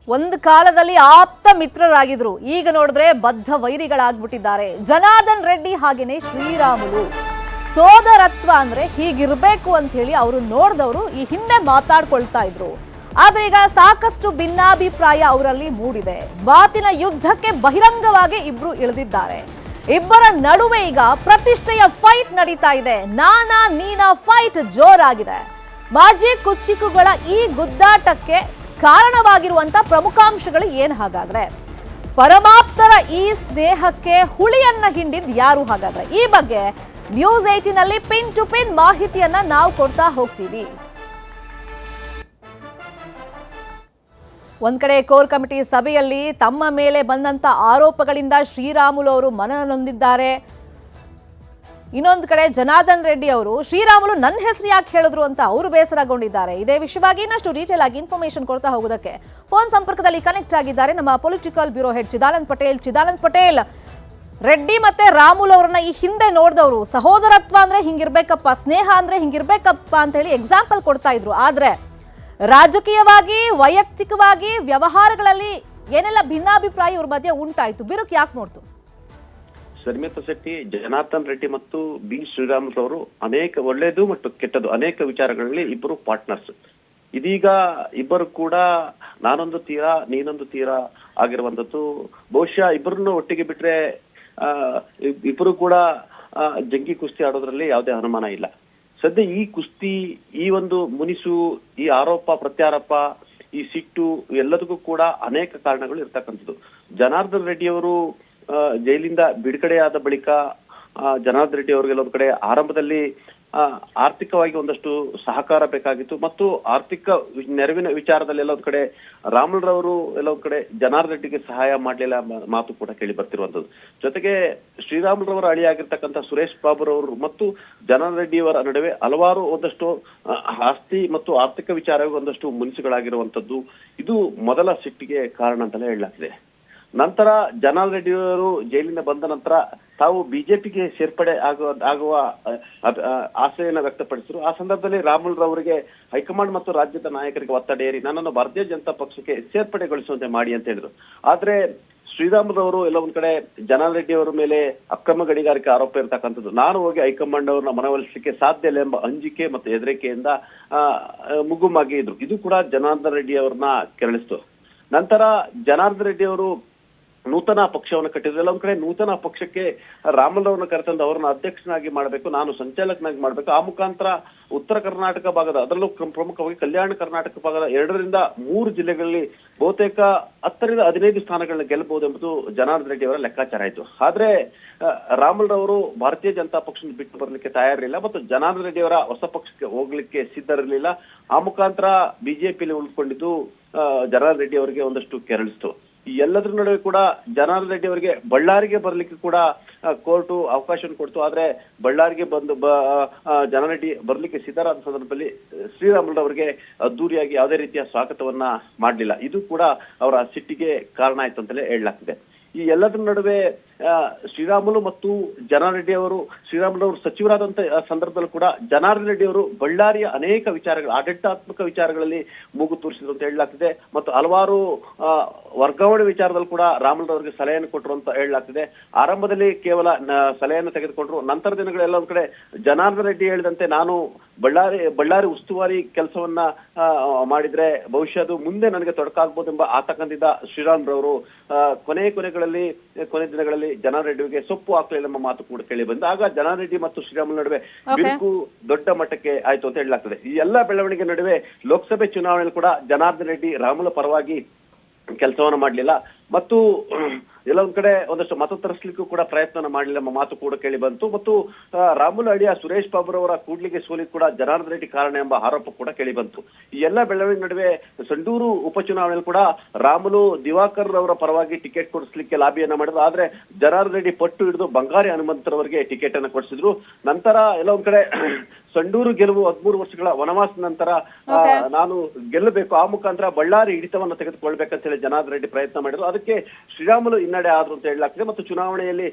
ಒಂದು ಕಾಲದಲ್ಲಿ ಆಪ್ತ ಮಿತ್ರರಾಗಿದ್ರು, ಈಗ ನೋಡಿದ್ರೆ ಬದ್ಧ ವೈರಿಗಳಾಗ್ಬಿಟ್ಟಿದ್ದಾರೆ. ಜನಾರ್ದನ್ ರೆಡ್ಡಿ ಹಾಗೇನೆ ಶ್ರೀರಾಮುಲು. ಸೋದರತ್ವ ಅಂದ್ರೆ ಹೀಗಿರ್ಬೇಕು ಅಂತ ಹೇಳಿ ಅವರು ನೋಡಿದವರು ಈ ಹಿಂದೆ ಮಾತಾಡ್ಕೊಳ್ತಾ ಇದ್ರು. ಆದ್ರೆ ಈಗ ಸಾಕಷ್ಟು ಭಿನ್ನಾಭಿಪ್ರಾಯ ಅವರಲ್ಲಿ ಮೂಡಿದೆ. ಮಾತಿನ ಯುದ್ಧಕ್ಕೆ ಬಹಿರಂಗವಾಗಿ ಇಬ್ರು ಇಳಿದಿದ್ದಾರೆ. ಇಬ್ಬರ ನಡುವೆ ಈಗ ಪ್ರತಿಷ್ಠೆಯ ಫೈಟ್ ನಡೀತಾ ಇದೆ. ನಾನಾ ನೀನಾ ಫೈಟ್ ಜೋರಾಗಿದೆ. ಮಾಜಿ ಕುಚ್ಚಿಕುಗಳ ಈ ಗುದ್ದಾಟಕ್ಕೆ ಕಾರಣವಾಗಿರುವಂತ ಪ್ರಮುಖಾಂಶಗಳು ಏನ್ ಹಾಗಾದ್ರೆ? ಪರಮಾಪ್ತರ ಈ ಸ್ನೇಹಕ್ಕೆ ಹುಳಿಯನ್ನ ಹಿಂಡಿದ್ ಯಾರು ಹಾಗಾದ್ರೆ? ಈ ಬಗ್ಗೆ ನ್ಯೂಸ್ 18 ನಲ್ಲಿ ಪಿನ್ ಟು ಪಿನ್ ಮಾಹಿತಿಯನ್ನ ನಾವು ಕೊಡ್ತಾ ಹೋಗ್ತೀವಿ. ಒಂದ್ ಕಡೆ ಕೋರ್ ಕಮಿಟಿ ಸಭೆಯಲ್ಲಿ ತಮ್ಮ ಮೇಲೆ ಬಂದಂತ ಆರೋಪಗಳಿಂದ ಶ್ರೀರಾಮುಲು ಅವರು ಮನನೊಂದಿದ್ದಾರೆ. ಇನ್ನೊಂದು ಕಡೆ ಜನಾರ್ದನ್ ರೆಡ್ಡಿ ಅವರು ಶ್ರೀರಾಮುಲು ನನ್ನ ಹೆಸರು ಯಾಕೆ ಹೇಳಿದ್ರು ಅಂತ ಅವರು ಬೇಸರಗೊಂಡಿದ್ದಾರೆ. ಇದೇ ವಿಷಯವಾಗಿ ಇನ್ನಷ್ಟು ಡೀಟೇಲ್ ಆಗಿ ಇನ್ಫಾರ್ಮೇಶನ್ ಕೊಡ್ತಾ ಹೋಗೋದಕ್ಕೆ ಫೋನ್ ಸಂಪರ್ಕದಲ್ಲಿ ಕನೆಕ್ಟ್ ಆಗಿದ್ದಾರೆ ನಮ್ಮ political bureau head Chidanand Patel. Chidanand Patel, Reddy ಮತ್ತೆ ರಾಮುಲು ಅವರನ್ನ ಈ ಹಿಂದೆ ನೋಡಿದವರು ಸಹೋದರತ್ವ ಅಂದ್ರೆ ಹಿಂಗಿರ್ಬೇಕಪ್ಪ, ಸ್ನೇಹ ಅಂದ್ರೆ ಹಿಂಗಿರ್ಬೇಕಪ್ಪ ಅಂತ ಹೇಳಿ ಎಕ್ಸಾಂಪಲ್ ಕೊಡ್ತಾ ಇದ್ರು. ಆದ್ರೆ ರಾಜಕೀಯವಾಗಿ, ವೈಯಕ್ತಿಕವಾಗಿ, ವ್ಯವಹಾರಗಳಲ್ಲಿ ಏನೆಲ್ಲ ಭಿನ್ನಾಭಿಪ್ರಾಯ ಇವ್ರ ಮಧ್ಯೆ ಉಂಟಾಯ್ತು, ಬಿರುಕು ಯಾಕೆ ನೋಡ್ತು? ಶರ್ಮಿತಾ ಶೆಟ್ಟಿ, ಜನಾರ್ದನ್ ರೆಡ್ಡಿ ಮತ್ತು ಬಿ ಶ್ರೀರಾಮುಲು ಅವರು ಅನೇಕ ಒಳ್ಳೆಯದು ಮತ್ತು ಕೆಟ್ಟದ್ದು ಅನೇಕ ವಿಚಾರಗಳಲ್ಲಿ ಇಬ್ಬರು ಪಾರ್ಟ್ನರ್ಸ್. ಇದೀಗ ಇಬ್ಬರು ಕೂಡ ನಾನೊಂದು ತೀರ ನೀನೊಂದು ತೀರ ಆಗಿರುವಂತದ್ದು. ಬಹುಶಃ ಇಬ್ಬರನ್ನು ಒಟ್ಟಿಗೆ ಬಿಟ್ರೆ ಇಬ್ಬರು ಕೂಡ ಜಂಗಿ ಕುಸ್ತಿ ಆಡೋದ್ರಲ್ಲಿ ಯಾವುದೇ ಅನುಮಾನ ಇಲ್ಲ. ಸದ್ಯ ಈ ಕುಸ್ತಿ, ಈ ಒಂದು ಮುನಿಸು, ಈ ಆರೋಪ ಪ್ರತ್ಯಾರೋಪ, ಈ ಸಿಟ್ಟು ಎಲ್ಲದಕ್ಕೂ ಕೂಡ ಅನೇಕ ಕಾರಣಗಳು ಇರ್ತಕ್ಕಂಥದ್ದು. ಜನಾರ್ದನ್ ರೆಡ್ಡಿ ಅವರು ಜೈಲಿಂದ ಬಿಡುಗಡೆಯಾದ ಬಳಿಕ ಜನಾರ್ದನ್ ರೆಡ್ಡಿ ಅವರಿಗೆ ಎಲ್ಲೊಂದು ಕಡೆ ಆರಂಭದಲ್ಲಿ ಆರ್ಥಿಕವಾಗಿ ಒಂದಷ್ಟು ಸಹಕಾರ ಬೇಕಾಗಿತ್ತು ಮತ್ತು ಆರ್ಥಿಕ ನೆರವಿನ ವಿಚಾರದಲ್ಲಿ ಎಲ್ಲೊಂದು ಕಡೆ ರಾಮುಲುರವರು ಎಲ್ಲೊಂದು ಕಡೆ ಜನಾರ್ದನ್ ರೆಡ್ಡಿಗೆ ಸಹಾಯ ಮಾಡಲಿಲ್ಲ ಮಾತು ಕೂಡ ಕೇಳಿ ಬರ್ತಿರುವಂತದ್ದು. ಜೊತೆಗೆ ಶ್ರೀರಾಮುಲುರವರ ಅಳಿಯಾಗಿರ್ತಕ್ಕಂಥ ಸುರೇಶ್ ಬಾಬುರವರು ಮತ್ತು ಜನಾರ್ದನ್ ರೆಡ್ಡಿಯವರ ನಡುವೆ ಹಲವಾರು ಒಂದಷ್ಟು ಆಸ್ತಿ ಮತ್ತು ಆರ್ಥಿಕ ವಿಚಾರವಾಗಿ ಒಂದಷ್ಟು ಮುನಿಸುಗಳಾಗಿರುವಂತದ್ದು. ಇದು ಮೊದಲ ಸಿಟ್ಟಿಗೆ ಕಾರಣ ಅಂತಲೇ ಹೇಳಲಾಗ್ತಿದೆ. ನಂತರ ಜನಾರ್ದನ್ ರೆಡ್ಡಿಯವರು ಜೈಲಿಂದ ಬಂದ ನಂತರ ತಾವು ಬಿಜೆಪಿಗೆ ಸೇರ್ಪಡೆ ಆಗುವ ಆಸೆಯನ್ನು ವ್ಯಕ್ತಪಡಿಸಿದ್ರು. ಆ ಸಂದರ್ಭದಲ್ಲಿ ರಾಮುಲುರವರಿಗೆ ಹೈಕಮಾಂಡ್ ಮತ್ತು ರಾಜ್ಯದ ನಾಯಕರಿಗೆ ಒತ್ತಡ ಏರಿ ನನ್ನನ್ನು ಭಾರತೀಯ ಜನತಾ ಪಕ್ಷಕ್ಕೆ ಸೇರ್ಪಡೆಗೊಳಿಸುವಂತೆ ಮಾಡಿ ಅಂತ ಹೇಳಿದ್ರು. ಆದ್ರೆ ಶ್ರೀರಾಮುಲುರವರು ಎಲ್ಲ ಒಂದ್ ಕಡೆ ಜನಾರ್ದನ್ ರೆಡ್ಡಿ ಅವರ ಮೇಲೆ ಅಕ್ರಮ ಗಣಿಗಾರಿಕೆ ಆರೋಪ ಇರತಕ್ಕಂಥದ್ದು, ನಾನು ಹೋಗಿ ಹೈಕಮಾಂಡ್ ಅವ್ರನ್ನ ಮನವೊಲಿಸಲಿಕ್ಕೆ ಸಾಧ್ಯ ಇಲ್ಲ ಎಂಬ ಅಂಜಿಕೆ ಮತ್ತು ಹೆದರಿಕೆಯಿಂದ ಮುಗುಮಾಗಿ ಇದ್ರು. ಇದು ಕೂಡ ಜನಾರ್ದನ್ ರೆಡ್ಡಿ ಅವ್ರನ್ನ ಕೆರಳಿಸ್ತು. ನಂತರ ಜನಾರ್ದನ್ ರೆಡ್ಡಿ ಅವರು ನೂತನ ಪಕ್ಷವನ್ನು ಕಟ್ಟಿದ್ರು. ಎಲ್ಲ ಒಂದ್ ಕಡೆ ನೂತನ ಪಕ್ಷಕ್ಕೆ ರಾಮುಲುರವರನ್ನ ಕರೆತಂದು ಅವರನ್ನ ಅಧ್ಯಕ್ಷನಾಗಿ ಮಾಡಬೇಕು, ನಾನು ಸಂಚಾಲಕನಾಗಿ ಮಾಡ್ಬೇಕು. ಆ ಮುಖಾಂತರ ಉತ್ತರ ಕರ್ನಾಟಕ ಭಾಗದ, ಅದರಲ್ಲೂ ಪ್ರಮುಖವಾಗಿ ಕಲ್ಯಾಣ ಕರ್ನಾಟಕ ಭಾಗದ 2 ರಿಂದ 3 ಜಿಲ್ಲೆಗಳಲ್ಲಿ ಬಹುತೇಕ 10 ರಿಂದ 15 ಸ್ಥಾನಗಳನ್ನ ಗೆಲ್ಲಬಹುದು ಎಂಬುದು ಜನಾರ್ದನ್ ರೆಡ್ಡಿ ಅವರ ಲೆಕ್ಕಾಚಾರ ಆಯ್ತು. ಆದ್ರೆ ರಾಮುಲುರವರು ಭಾರತೀಯ ಜನತಾ ಪಕ್ಷ ಬಿಟ್ಟು ಬರಲಿಕ್ಕೆ ತಯಾರಿರಲಿಲ್ಲ ಮತ್ತು ಜನಾರ್ದನ್ ರೆಡ್ಡಿ ಅವರ ಹೊಸ ಪಕ್ಷಕ್ಕೆ ಹೋಗ್ಲಿಕ್ಕೆ ಸಿದ್ಧರಿರಲಿಲ್ಲ. ಆ ಮುಖಾಂತರ ಬಿಜೆಪಿಯಲ್ಲಿ ಉಳಿದುಕೊಂಡಿದ್ದು ಜನಾರ್ದನ್ ರೆಡ್ಡಿ ಅವರಿಗೆ ಒಂದಷ್ಟು ಕೆರಳಿಸ್ತು. ಈ ಎಲ್ಲದರ ನಡುವೆ ಕೂಡ ಜನಾರ್ದನ್ ರೆಡ್ಡಿ ಅವರಿಗೆ ಬಳ್ಳಾರಿಗೆ ಬರ್ಲಿಕ್ಕೆ ಕೂಡ ಕೋರ್ಟು ಅವಕಾಶ ಕೊಡ್ತು. ಆದ್ರೆ ಬಳ್ಳಾರಿಗೆ ಬಂದು ಜನಾರ್ದನ್ ರೆಡ್ಡಿ ಬರ್ಲಿಕ್ಕೆ ಸಿದ್ಧರಾದ ಸಂದರ್ಭದಲ್ಲಿ ಶ್ರೀರಾಮುಲು ಅವರಿಗೆ ಅದ್ದೂರಿಯಾಗಿ ಯಾವುದೇ ರೀತಿಯ ಸ್ವಾಗತವನ್ನ ಮಾಡಲಿಲ್ಲ. ಇದು ಕೂಡ ಅವರ ಸಿಟ್ಟಿಗೆ ಕಾರಣ ಆಯ್ತು ಅಂತಲೇ ಹೇಳಲಾಗ್ತಿದೆ. ಈ ಎಲ್ಲದರ ನಡುವೆ ಶ್ರೀರಾಮುಲು ಮತ್ತು ಜನಾರ್ದನ್ ರೆಡ್ಡಿ ಅವರು, ಶ್ರೀರಾಮುಲು ಅವರು ಸಚಿವರಾದಂತ ಸಂದರ್ಭದಲ್ಲೂ ಕೂಡ ಜನಾರ್ದನ್ ರೆಡ್ಡಿ ಅವರು ಬಳ್ಳಾರಿಯ ಅನೇಕ ವಿಚಾರಗಳು, ಆಡಳಿತಾತ್ಮಕ ವಿಚಾರಗಳಲ್ಲಿ ಮೂಗು ತೂರಿಸಿದ್ರು ಅಂತ ಹೇಳಲಾಗ್ತಿದೆ ಮತ್ತು ಹಲವಾರು ವರ್ಗಾವಣೆ ವಿಚಾರದಲ್ಲಿ ಕೂಡ ರಾಮುಲು ಅವರಿಗೆ ಸಲಹೆಯನ್ನು ಕೊಟ್ಟರು ಅಂತ ಹೇಳಲಾಗ್ತಿದೆ. ಆರಂಭದಲ್ಲಿ ಕೇವಲ ಸಲಹೆಯನ್ನು ತೆಗೆದುಕೊಂಡ್ರು. ನಂತರ ದಿನಗಳೆಲ್ಲ ಒಂದ್ ಕಡೆ ಜನಾರ್ದನ್ ರೆಡ್ಡಿ ಹೇಳಿದಂತೆ ನಾನು ಬಳ್ಳಾರಿ ಉಸ್ತುವಾರಿ ಕೆಲಸವನ್ನ ಮಾಡಿದ್ರೆ ಬಹುಶಃ ಅದು ಮುಂದೆ ನನಗೆ ತೊಡಕಾಗ್ಬೋದು ಎಂಬ ಆತಂಕದಿಂದ ಶ್ರೀರಾಮುಲು ಕೊನೆ ದಿನಗಳಲ್ಲಿ ಜನಾರ್ದನ್ ರೆಡ್ಡಿಗೆ ಸೊಪ್ಪು ಹಾಕಲಿಲ್ಲ ಎಂಬ ಮಾತು ಕೂಡ ಕೇಳಿ ಬಂದ. ಆಗ ಜನಾರ್ದನ್ ರೆಡ್ಡಿ ಮತ್ತು ಶ್ರೀರಾಮುಲು ನಡುವೆ ಬಿರುಕು ದೊಡ್ಡ ಮಟ್ಟಕ್ಕೆ ಆಯ್ತು ಅಂತ ಹೇಳಲಾಗ್ತದೆ. ಈ ಎಲ್ಲಾ ಬೆಳವಣಿಗೆ ನಡುವೆ ಲೋಕಸಭೆ ಚುನಾವಣೆಯಲ್ಲಿ ಕೂಡ ಜನಾರ್ದನ್ ರೆಡ್ಡಿ ರಾಮುಲು ಪರವಾಗಿ ಕೆಲಸವನ್ನ ಮಾಡಲಿಲ್ಲ ಮತ್ತು ಎಲ್ಲ ಒಂದ್ ಕಡೆ ಒಂದಷ್ಟು ಮತ ತರಿಸಲಿಕ್ಕೂ ಕೂಡ ಪ್ರಯತ್ನ ಮಾಡಲಿಲ್ಲ ಎಂಬ ಮಾತು ಕೂಡ ಕೇಳಿ ಬಂತು ಮತ್ತು ರಾಮುಲು ಅಳಿಯ ಸುರೇಶ್ ಬಾಬುರವರ ಕೂಡ್ಲಿಗೆ ಸೋಲಿಗೆ ಕೂಡ ಜನಾರ್ದನ್ ರೆಡ್ಡಿ ಕಾರಣ ಎಂಬ ಆರೋಪ ಕೂಡ ಕೇಳಿ ಬಂತು. ಈ ಎಲ್ಲ ಬೆಳವಣಿಗೆ ನಡುವೆ ಸಂಡೂರು ಉಪಚುನಾವಣೆಯಲ್ಲಿ ಕೂಡ ರಾಮುಲು ದಿವಾಕರ್ ಅವರ ಪರವಾಗಿ ಟಿಕೆಟ್ ಕೊಡಿಸ್ಲಿಕ್ಕೆ ಲಾಬಿಯನ್ನ ಮಾಡಿದ್ರು. ಆದ್ರೆ ಜನಾರ್ದನ್ ರೆಡ್ಡಿ ಪಟ್ಟು ಹಿಡಿದು ಬಂಗಾರಿ ಹನುಮಂತರವರಿಗೆ ಟಿಕೆಟ್ ಅನ್ನು ಕೊಡಿಸಿದ್ರು. ನಂತರ ಎಲ್ಲ ಒಂದ್ ಕಡೆ ಸಂಡೂರು ಗೆಲುವು 13 ವರ್ಷಗಳ ವನವಾಸ ನಂತರ ನಾನು ಗೆಲ್ಲಬೇಕು, ಆ ಮುಖಾಂತರ ಬಳ್ಳಾರಿ ಹಿಡಿತವನ್ನು ತೆಗೆದುಕೊಳ್ಬೇಕಂತ ಹೇಳಿ ಜನಾರ್ದನ್ ರೆಡ್ಡಿ ಪ್ರಯತ್ನ ಮಾಡಿದ್ರು. ಅದಕ್ಕೆ ಶ್ರೀರಾಮುಲು ಹಿನ್ನಡೆ ಆದ್ರು ಅಂತ ಹೇಳಲಾಗ್ತದೆ ಮತ್ತು ಚುನಾವಣೆಯಲ್ಲಿ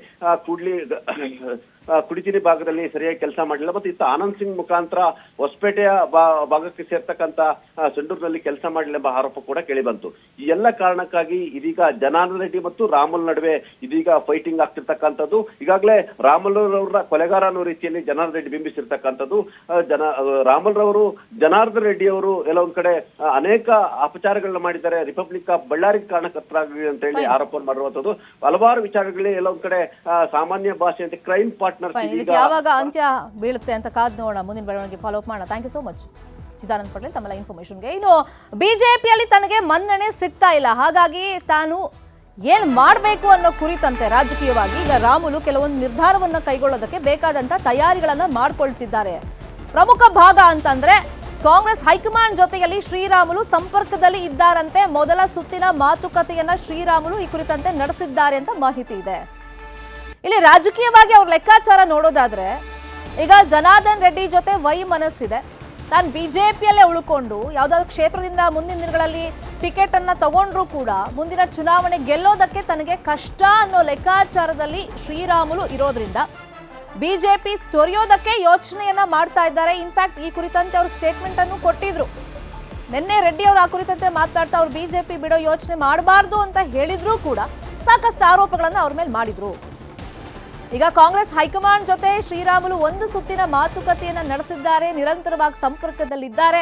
ಕುಡಿತಿನಿ ಭಾಗದಲ್ಲಿ ಸರಿಯಾಗಿ ಕೆಲಸ ಮಾಡಲಿಲ್ಲ, ಮತ್ತು ಇತ್ತ ಆನಂದ್ ಸಿಂಗ್ ಮುಖಾಂತರ ಹೊಸಪೇಟೆಯ ಭಾಗಕ್ಕೆ ಸೇರ್ತಕ್ಕಂತ ಸಂಡೂರಿನಲ್ಲಿ ಕೆಲಸ ಮಾಡಲಿಲ್ಲ ಎಂಬ ಆರೋಪ ಕೂಡ ಕೇಳಿ ಬಂತು. ಈ ಎಲ್ಲ ಕಾರಣಕ್ಕಾಗಿ ಇದೀಗ ಜನಾರ್ದನ್ ರೆಡ್ಡಿ ಮತ್ತು ರಾಮುಲು ನಡುವೆ ಇದೀಗ ಫೈಟಿಂಗ್ ಆಗ್ತಿರ್ತಕ್ಕಂಥದ್ದು. ಈಗಾಗಲೇ ರಾಮುಲು ಅವರ ಕೊಲೆಗಾರ ಅನ್ನೋ ರೀತಿಯಲ್ಲಿ ಜನಾರ್ದನ್ ರೆಡ್ಡಿ ಬಿಂಬಿಸಿರ್ತಕ್ಕಂಥದ್ದು. ರಾಮುಲು ಅವರು ಜನಾರ್ದನ್ ರೆಡ್ಡಿ ಅವರು ಎಲ್ಲ ಒಂದ್ ಕಡೆ ಅನೇಕ ಅಪಚಾರಗಳನ್ನ ಮಾಡಿದ್ದಾರೆ, ರಿಪಬ್ಲಿಕ್ ಆಫ್ ಬಳ್ಳಾರಿ ಕಾರಣಕರ್ತರಾಗಿ ಅಂತ ಹೇಳಿ ಆರೋಪ ಮಾಡಿರುವಂತದ್ದು. ಹಲವಾರು ವಿಚಾರಗಳಲ್ಲಿ ಎಲ್ಲ ಒಂದ್ ಕಡೆ ಸಾಮಾನ್ಯ ಭಾಷೆ ಅಂತ ಕ್ರೈಮ್ ಪಾರ್ಟ್ನರ್ ಯಾವಾಗ ಅಂತ್ಯ ಬೀಳುತ್ತೆ ಅಂತ ಕಾದ್ ನೋಡೋಣ, ಮುಂದಿನ ಬೆಳವಣಿಗೆ ಫಾಲೋ ಅಪ್ ಮಾಡೋಣ. Thank you so much Chidanand Patel ತಮ್ಮೆಲ್ಲ ಇನ್ಫಾರ್ಮೇಶನ್ಗೆ. ಇನ್ನು ಬಿಜೆಪಿಯಲ್ಲಿ ತನಗೆ ಮನ್ನಣೆ ಸಿಗ್ತಾ ಇಲ್ಲ, ಹಾಗಾಗಿ ತಾನು ಏನ್ ಮಾಡಬೇಕು ಅನ್ನೋ ಕುರಿತಂತೆ ರಾಜಕೀಯವಾಗಿ ಈಗ ರಾಮುಲು ಕೆಲವೊಂದು ನಿರ್ಧಾರವನ್ನ ಕೈಗೊಳ್ಳೋದಕ್ಕೆ ಬೇಕಾದಂತ ತಯಾರಿಗಳನ್ನ ಮಾಡ್ಕೊಳ್ತಿದ್ದಾರೆ. ಪ್ರಮುಖ ಭಾಗ ಅಂತಂದ್ರೆ ಕಾಂಗ್ರೆಸ್ ಹೈಕಮಾಂಡ್ ಜೊತೆಯಲ್ಲಿ ಶ್ರೀರಾಮುಲು ಸಂಪರ್ಕದಲ್ಲಿ ಇದ್ದಾರಂತೆ. ಮೊದಲ ಸುತ್ತಿನ ಮಾತುಕತೆಯನ್ನ ಶ್ರೀರಾಮುಲು ಈ ಕುರಿತಂತೆ ನಡೆಸಿದ್ದಾರೆ ಅಂತ ಮಾಹಿತಿ ಇದೆ. ಇಲ್ಲಿ ರಾಜಕೀಯವಾಗಿ ಅವ್ರ ಲೆಕ್ಕಾಚಾರ ನೋಡೋದಾದ್ರೆ ಈಗ ಜನಾರ್ದನ್ ರೆಡ್ಡಿ ಜೊತೆ ಮನಸ್ಸಿದೆ, ತಾನು ಬಿಜೆಪಿಯಲ್ಲೇ ಉಳ್ಕೊಂಡು ಯಾವ್ದಾದ್ರು ಕ್ಷೇತ್ರದಿಂದ ಮುಂದಿನ ದಿನಗಳಲ್ಲಿ ಟಿಕೆಟ್ ಅನ್ನ ತಗೊಂಡ್ರು ಕೂಡ ಮುಂದಿನ ಚುನಾವಣೆ ಗೆಲ್ಲೋದಕ್ಕೆ ತನಗೆ ಕಷ್ಟ ಅನ್ನೋ ಲೆಕ್ಕಾಚಾರದಲ್ಲಿ ಶ್ರೀರಾಮುಲು ಇರೋದ್ರಿಂದ ಬಿಜೆಪಿ ತೊರೆಯೋದಕ್ಕೆ ಯೋಚನೆಯನ್ನ ಮಾಡ್ತಾ ಇದ್ದಾರೆ. ಇನ್ಫ್ಯಾಕ್ಟ್ ಈ ಕುರಿತಂತೆ ಅವರು ಸ್ಟೇಟ್ಮೆಂಟ್ ಅನ್ನು ಕೊಟ್ಟಿದ್ರು. ನಿನ್ನೆ ರೆಡ್ಡಿ ಅವರು ಆ ಕುರಿತಂತೆ ಮಾತನಾಡ್ತಾ ಅವ್ರು ಬಿಜೆಪಿ ಬಿಡೋ ಯೋಚನೆ ಮಾಡಬಾರ್ದು ಅಂತ ಹೇಳಿದ್ರು ಕೂಡ ಸಾಕಷ್ಟು ಆರೋಪಗಳನ್ನ ಅವ್ರ ಮೇಲೆ ಮಾಡಿದ್ರು. ಈಗ ಕಾಂಗ್ರೆಸ್ ಹೈಕಮಾಂಡ್ ಜೊತೆ ಶ್ರೀರಾಮುಲು ಒಂದು ಸುತ್ತಿನ ಮಾತುಕತೆಯನ್ನ ನಡೆಸಿದ್ದಾರೆ, ನಿರಂತರವಾಗಿ ಸಂಪರ್ಕದಲ್ಲಿದ್ದಾರೆ.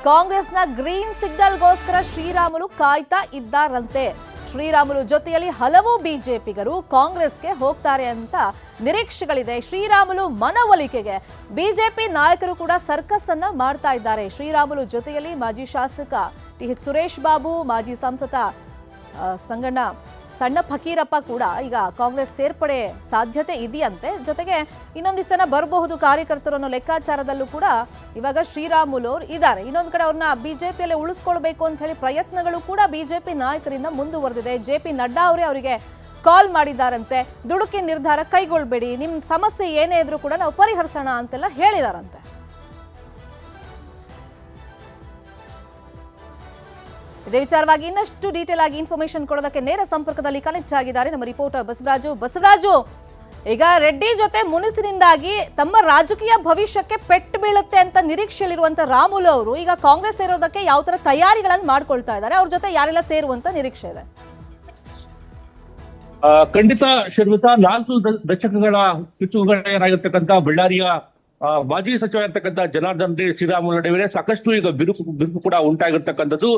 ಕಾಂಗ್ರೆಸ್ನ ಗ್ರೀನ್ ಸಿಗ್ನಲ್ಗೋಸ್ಕರ ಶ್ರೀರಾಮುಲು ಕಾಯ್ತಾ ಇದ್ದಾರಂತೆ. ಶ್ರೀರಾಮುಲು ಜೊತೆಯಲ್ಲಿ ಹಲವು ಬಿಜೆಪಿಗರು ಕಾಂಗ್ರೆಸ್ಗೆ ಹೋಗ್ತಾರೆ ಅಂತ ನಿರೀಕ್ಷೆಗಳಿದೆ. ಶ್ರೀರಾಮುಲು ಮನವೊಲಿಕೆಗೆ ಬಿಜೆಪಿ ನಾಯಕರು ಕೂಡ ಸರ್ಕಸ್ ಅನ್ನ ಮಾಡ್ತಾ ಇದ್ದಾರೆ. ಶ್ರೀರಾಮುಲು ಜೊತೆಯಲ್ಲಿ ಮಾಜಿ ಶಾಸಕ ಟಿ.ಎಚ್. ಸುರೇಶ್ ಬಾಬು, ಮಾಜಿ ಸಂಸದ ಸಂಗಣ್ಣ ಸಣ್ಣ ಫಕೀರಪ್ಪ ಕೂಡ ಈಗ ಕಾಂಗ್ರೆಸ್ ಸೇರ್ಪಡೆ ಸಾಧ್ಯತೆ ಇದೆಯಂತೆ. ಜೊತೆಗೆ ಇನ್ನೊಂದಿಷ್ಟು ಜನ ಬರಬಹುದು ಕಾರ್ಯಕರ್ತರು ಅನ್ನೋ ಲೆಕ್ಕಾಚಾರದಲ್ಲೂ ಕೂಡ ಇವಾಗ ಶ್ರೀರಾಮುಲು ಅವರು ಇದ್ದಾರೆ. ಇನ್ನೊಂದು ಕಡೆ ಅವ್ರನ್ನ ಬಿಜೆಪಿಯಲ್ಲೇ ಉಳಿಸ್ಕೊಳ್ಬೇಕು ಅಂತ ಹೇಳಿ ಪ್ರಯತ್ನಗಳು ಕೂಡ ಬಿಜೆಪಿ ನಾಯಕರಿಂದ ಮುಂದುವರೆದಿದೆ. ಜೆ.ಪಿ. ನಡ್ಡಾ ಅವರೇ ಅವರಿಗೆ ಕಾಲ್ ಮಾಡಿದಾರಂತೆ, ದುಡುಕಿ ನಿರ್ಧಾರ ಕೈಗೊಳ್ಬೇಡಿ, ನಿಮ್ಮ ಸಮಸ್ಯೆ ಏನೇ ಇದ್ರೂ ಕೂಡ ನಾವು ಪರಿಹರಿಸೋಣ ಅಂತೆಲ್ಲ ಹೇಳಿದಾರಂತೆ. ಇದೇ ವಿಚಾರವಾಗಿ ಇನ್ನಷ್ಟು ಡೀಟೇಲ್ ಆಗಿ ಇನ್ಫಾರ್ಮೇಶನ್ ಕೊಡೋದಕ್ಕೆ ನೇರ ಸಂಪರ್ಕದಲ್ಲಿ ಕನೆಕ್ಟ್ ಆಗಿದ್ದಾರೆ ನಮ್ಮ ರಿಪೋರ್ಟರ್ ಬಸವರಾಜು. ಈಗ ರೆಡ್ಡಿ ಜೊತೆ ಮುನಿಸಿನಿಂದಾಗಿ ತಮ್ಮ ರಾಜಕೀಯ ಭವಿಷ್ಯಕ್ಕೆ ಪೆಟ್ಟು ಬೀಳುತ್ತೆ ಅಂತ ನಿರೀಕ್ಷೆಯಲ್ಲಿರುವಂತ ರಾಮುಲು ಅವರು ಈಗ ಕಾಂಗ್ರೆಸ್ ಸೇರೋದಕ್ಕೆ ಯಾವ ತರ ತಯಾರಿಗಳನ್ನು ಮಾಡ್ಕೊಳ್ತಾ ಇದ್ದಾರೆ, ಅವ್ರ ಜೊತೆ ಯಾರೆಲ್ಲ ಸೇರುವಂತ ನಿರೀಕ್ಷೆ ಇದೆ? ಖಂಡಿತ ಶ್ರೀಯುತ 4 ದಶಕಗಳ ಕಿತ್ತುಗಳಾಗಿರ್ತಕ್ಕಂಥ ಬಳ್ಳಾರಿಯ ಮಾಜಿ ಸಚಿವ ಇರ್ತಕ್ಕಂಥ ಜನಾರ್ದನ್ ರೆಡ್ಡಿ ಶ್ರೀರಾಮುಲು ನಡುವೆ ಸಾಕಷ್ಟು ಈಗ ಬಿರುಕು ಕೂಡ ಉಂಟಾಗಿರ್ತಕ್ಕಂಥದ್ದು.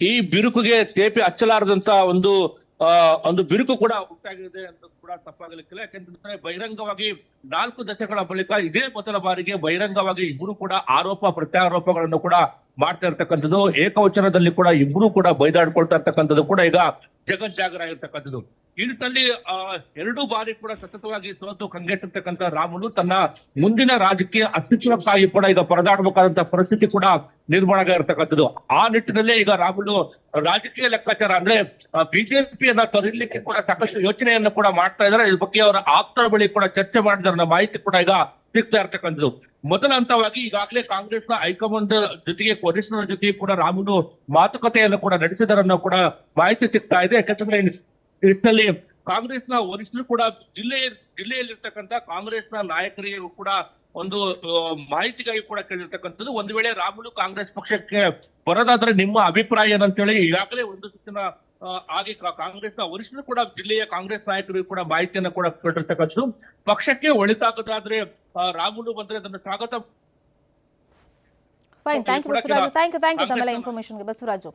ಈ ಬಿರುಕುಗೆ ತೇಪೆ ಹಚ್ಚಲಾರದಂತ ಒಂದು ಬಿರುಕು ಕೂಡ ಉಂಟಾಗಿದೆ ಅಂತ ಕೂಡ ತಪ್ಪಾಗಲಿಕ್ಕಿಲ್ಲ. ಯಾಕೆಂತಂದ್ರೆ ಬಹಿರಂಗವಾಗಿ 4 ದಶಕಗಳ ಬಳಿಕ ಇದೇ ಮೊದಲ ಬಾರಿಗೆ ಬಹಿರಂಗವಾಗಿ ಇಬ್ಬರು ಕೂಡ ಆರೋಪ ಪ್ರತ್ಯಾರೋಪಗಳನ್ನು ಕೂಡ ಮಾಡ್ತಾ ಇರ್ತಕ್ಕಂಥದ್ದು. ಏಕವಚನದಲ್ಲಿ ಕೂಡ ಇಬ್ಬರು ಕೂಡ ಬೈದಾಡ್ಕೊಳ್ತಾ ಇರ್ತಕ್ಕಂಥದ್ದು ಕೂಡ ಈಗ ಜಗಜ್ಜಾಗರ ಆಗಿರ್ತಕ್ಕಂಥದ್ದು. ಈ ನಿಟ್ಟಿನಲ್ಲಿ 2 ಬಾರಿ ಕೂಡ ಸತತವಾಗಿ ಸೋತು ಕಂಗೆಟ್ಟಿರ್ತಕ್ಕಂಥ ರಾಮುಲು ತನ್ನ ಮುಂದಿನ ರಾಜಕೀಯ ಅಸ್ತಿತ್ವಕ್ಕಾಗಿ ಕೂಡ ಈಗ ಪರದಾಡಬೇಕಾದಂತಹ ಪರಿಸ್ಥಿತಿ ಕೂಡ ನಿರ್ಮಾಣ ಆಗಿರ್ತಕ್ಕಂಥದ್ದು. ಆ ನಿಟ್ಟಿನಲ್ಲೇ ಈಗ ರಾಮುಲು ರಾಜಕೀಯ ಲೆಕ್ಕಾಚಾರ ಅಂದ್ರೆ ಬಿಜೆಪಿಯನ್ನ ತೊರೆಯಲಿಕ್ಕೆ ಕೂಡ ಸಾಕಷ್ಟು ಯೋಚನೆಯನ್ನು ಕೂಡ ಮಾಡ್ತಾ ಇದ್ದಾರೆ. ಇದ್ರ ಬಗ್ಗೆ ಅವರ ಆಪ್ತರ ಬಳಿ ಕೂಡ ಚರ್ಚೆ ಮಾಡಿದ ಮಾಹಿತಿ ಕೂಡ ಈಗ ಸಿಗ್ತಾ ಇರ್ತಕ್ಕಂಥದ್ದು. ಮೊದಲ ಹಂತವಾಗಿ ಈಗಾಗಲೇ ಕಾಂಗ್ರೆಸ್ನ ಹೈಕಮಾಂಡ್ ಜೊತೆಗೆ ವರಿಷ್ಠರ ಜೊತೆಗೆ ಕೂಡ ರಾಮುಲು ಮಾತುಕತೆಯನ್ನು ಕೂಡ ನಡೆಸಿದರನ್ನೋ ಕೂಡ ಮಾಹಿತಿ ಸಿಗ್ತಾ ಇದೆ. ಯಾಕಂತಂದ್ರೆ ನಿಟ್ಟಿನಲ್ಲಿ ಕಾಂಗ್ರೆಸ್ನ ವರಿಷ್ಠರು ಕೂಡ ಜಿಲ್ಲೆಯಲ್ಲಿರ್ತಕ್ಕಂಥ ಕಾಂಗ್ರೆಸ್ನ ನಾಯಕರಿಗೂ ಕೂಡ ಒಂದು ಮಾಹಿತಿಗಾಗಿ ಕೂಡ ಕೇಳಿರ್ತಕ್ಕಂಥದ್ದು. ಒಂದು ವೇಳೆ ರಾಮುಲು ಕಾಂಗ್ರೆಸ್ ಪಕ್ಷಕ್ಕೆ ಬರೋದಾದ್ರೆ ನಿಮ್ಮ ಅಭಿಪ್ರಾಯ ಏನಂತೇಳಿ ಈಗಾಗಲೇ ಒಂದು ಸುತ್ತಿನ ಹಾಗೆ ಕಾಂಗ್ರೆಸ್ನ ವರಿಷ್ಠರು ಕೂಡ ಜಿಲ್ಲೆಯ ಕಾಂಗ್ರೆಸ್ ನಾಯಕರಿಗೂ ಕೂಡ ಮಾಹಿತಿಯನ್ನು ಕೂಡ ಕೊಟ್ಟಿರ್ತಕ್ಕಂಥದ್ದು. ಪಕ್ಷಕ್ಕೆ ಒಳಿತಾಗದಾದ್ರೆ ರಾಮುಲು ಬಂದ್ರೆ ಅದನ್ನು ಸ್ವಾಗತ. Fine, thank you Basavaraju. Thank you ತಮ್ಮೆಲ್ಲ ಇನ್ಫಾರ್ಮೇಶನ್ಗೆ ಬಸವರಾಜು.